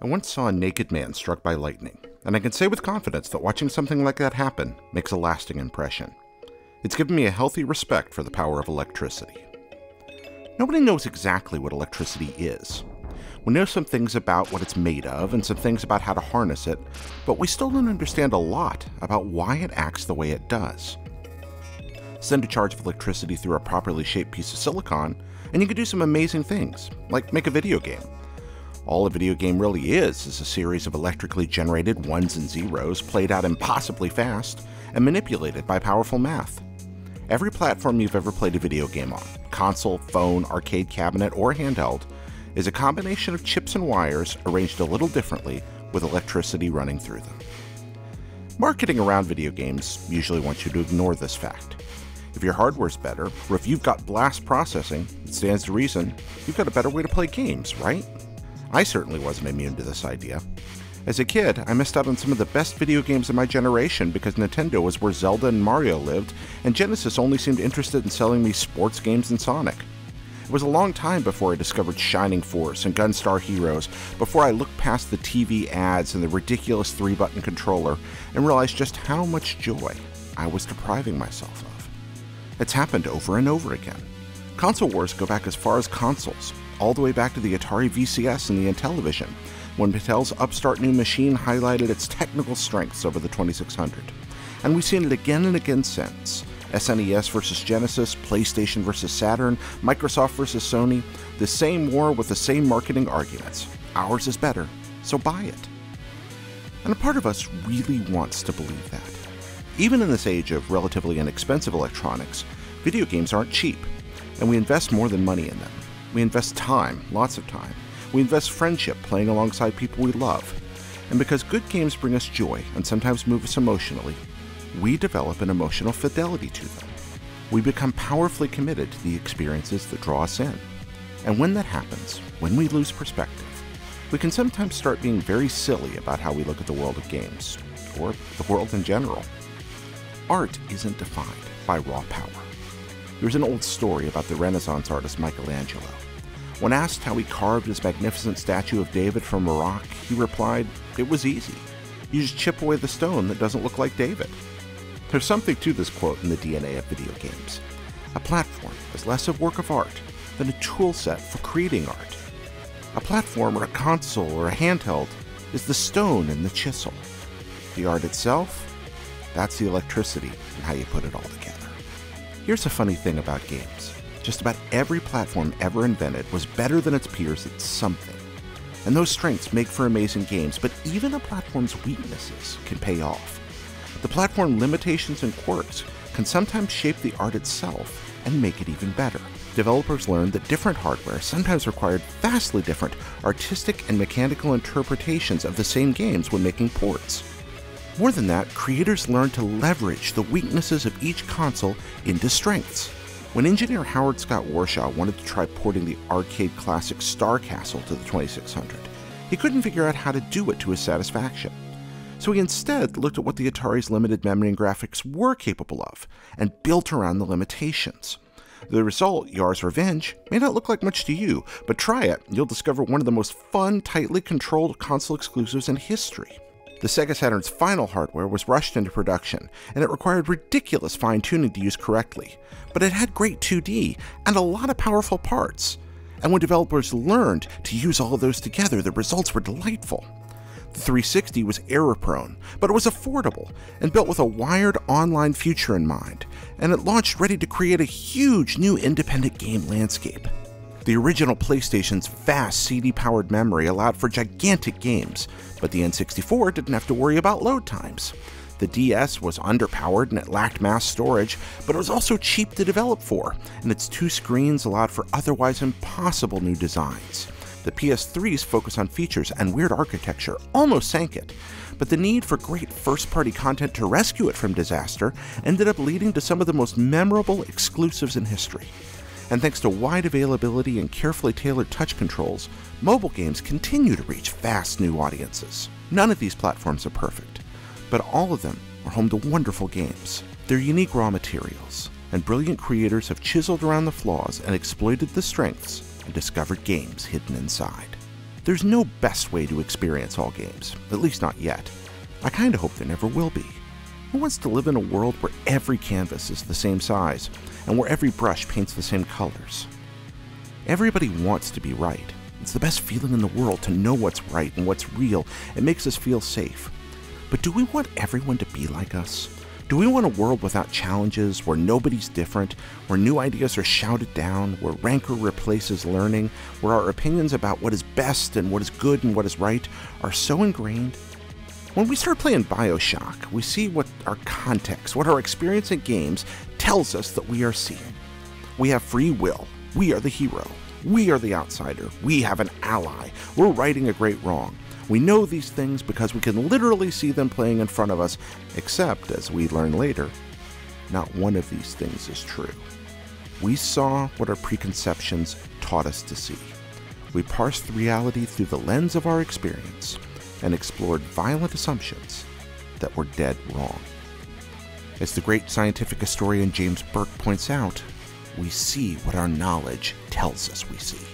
I once saw a naked man struck by lightning, and I can say with confidence that watching something like that happen makes a lasting impression. It's given me a healthy respect for the power of electricity. Nobody knows exactly what electricity is. We know some things about what it's made of and some things about how to harness it, but we still don't understand a lot about why it acts the way it does. Send a charge of electricity through a properly shaped piece of silicon, and you can do some amazing things, like make a video game. All a video game really is a series of electrically generated ones and zeros played out impossibly fast and manipulated by powerful math. Every platform you've ever played a video game on, console, phone, arcade cabinet, or handheld, is a combination of chips and wires arranged a little differently with electricity running through them. Marketing around video games usually wants you to ignore this fact. If your hardware's better, or if you've got blast processing, it stands to reason you've got a better way to play games, right? I certainly wasn't immune to this idea. As a kid, I missed out on some of the best video games of my generation because Nintendo was where Zelda and Mario lived, and Genesis only seemed interested in selling me sports games and Sonic. It was a long time before I discovered Shining Force and Gunstar Heroes, before I looked past the TV ads and the ridiculous 3-button controller and realized just how much joy I was depriving myself of. It's happened over and over again. Console wars go back as far as consoles, all the way back to the Atari VCS and the Intellivision, when Mattel's upstart new machine highlighted its technical strengths over the 2600. And we've seen it again and again since. SNES versus Genesis, PlayStation versus Saturn, Microsoft versus Sony, the same war with the same marketing arguments. Ours is better, so buy it. And a part of us really wants to believe that. Even in this age of relatively inexpensive electronics, video games aren't cheap, and we invest more than money in them. We invest time, lots of time. We invest friendship playing alongside people we love. And because good games bring us joy and sometimes move us emotionally, we develop an emotional fidelity to them. We become powerfully committed to the experiences that draw us in. And when that happens, when we lose perspective, we can sometimes start being very silly about how we look at the world of games, or the world in general. Art isn't defined by raw power. There's an old story about the Renaissance artist Michelangelo. When asked how he carved his magnificent statue of David from a rock, he replied, "It was easy. You just chip away the stone that doesn't look like David." There's something to this quote in the DNA of video games. A platform is less a work of art than a tool set for creating art. A platform or a console or a handheld is the stone and the chisel. The art itself, that's the electricity and how you put it all together. Here's a funny thing about games. Just about every platform ever invented was better than its peers at something. And those strengths make for amazing games, but even a platform's weaknesses can pay off. The platform limitations and quirks can sometimes shape the art itself and make it even better. Developers learned that different hardware sometimes required vastly different artistic and mechanical interpretations of the same games when making ports. More than that, creators learned to leverage the weaknesses of each console into strengths. When engineer Howard Scott Warshaw wanted to try porting the arcade classic Star Castle to the 2600, he couldn't figure out how to do it to his satisfaction. So he instead looked at what the Atari's limited memory and graphics were capable of, and built around the limitations. The result, Yar's Revenge, may not look like much to you, but try it and you'll discover one of the most fun, tightly controlled console exclusives in history. The Sega Saturn's final hardware was rushed into production, and it required ridiculous fine-tuning to use correctly, but it had great 2D and a lot of powerful parts. And when developers learned to use all of those together, the results were delightful. The 360 was error-prone, but it was affordable and built with a wired online future in mind, and it launched ready to create a huge new independent game landscape. The original PlayStation's vast CD-powered memory allowed for gigantic games, but the N64 didn't have to worry about load times. The DS was underpowered and it lacked mass storage, but it was also cheap to develop for, and its 2 screens allowed for otherwise impossible new designs. The PS3's focus on features and weird architecture almost sank it, but the need for great first-party content to rescue it from disaster ended up leading to some of the most memorable exclusives in history. And thanks to wide availability and carefully tailored touch controls, mobile games continue to reach vast new audiences. None of these platforms are perfect, but all of them are home to wonderful games. They're unique raw materials, and brilliant creators have chiseled around the flaws and exploited the strengths and discovered games hidden inside. There's no best way to experience all games, at least not yet. I kinda hope there never will be. Who wants to live in a world where every canvas is the same size, and where every brush paints the same colors? Everybody wants to be right. It's the best feeling in the world to know what's right and what's real. It makes us feel safe. But do we want everyone to be like us? Do we want a world without challenges, where nobody's different, where new ideas are shouted down, where rancor replaces learning, where our opinions about what is best and what is good and what is right are so ingrained? When we start playing BioShock, we see what our context, what our experience in games tells us that we are seeing. We have free will. We are the hero. We are the outsider. We have an ally. We're righting a great wrong. We know these things because we can literally see them playing in front of us, except, as we learn later, not one of these things is true. We saw what our preconceptions taught us to see. We parsed reality through the lens of our experience and explored violent assumptions that were dead wrong. As the great scientific historian James Burke points out, we see what our knowledge tells us we see.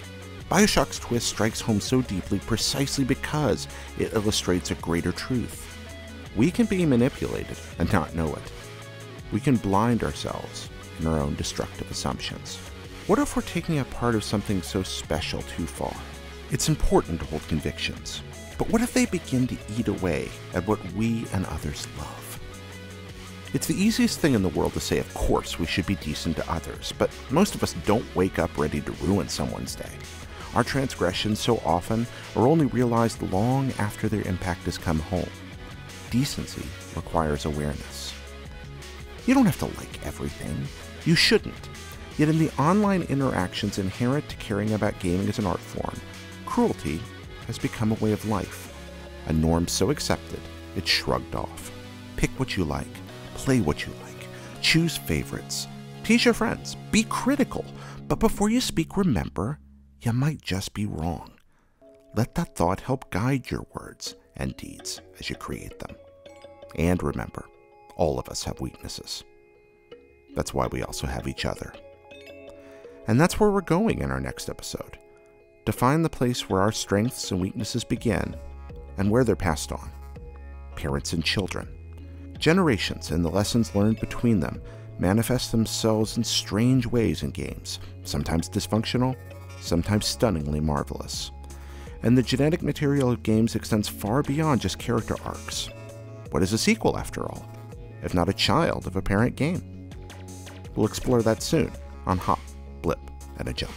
BioShock's twist strikes home so deeply precisely because it illustrates a greater truth. We can be manipulated and not know it. We can blind ourselves in our own destructive assumptions. What if we're taking a part of something so special too far? It's important to hold convictions, but what if they begin to eat away at what we and others love? It's the easiest thing in the world to say, of course, we should be decent to others, but most of us don't wake up ready to ruin someone's day. Our transgressions so often are only realized long after their impact has come home. Decency requires awareness. You don't have to like everything. You shouldn't. Yet in the online interactions inherent to caring about gaming as an art form, cruelty has become a way of life. A norm so accepted, it's shrugged off. Pick what you like. Play what you like. Choose favorites. Tease your friends. Be critical. But before you speak, remember, you might just be wrong. Let that thought help guide your words and deeds as you create them. And remember, all of us have weaknesses. That's why we also have each other. And that's where we're going in our next episode. To find the place where our strengths and weaknesses begin and where they're passed on. Parents and children. Generations and the lessons learned between them manifest themselves in strange ways in games, sometimes dysfunctional, sometimes stunningly marvelous. And the genetic material of games extends far beyond just character arcs. What is a sequel, after all, if not a child of a parent game? We'll explore that soon on Hop, Blip, and a Jump.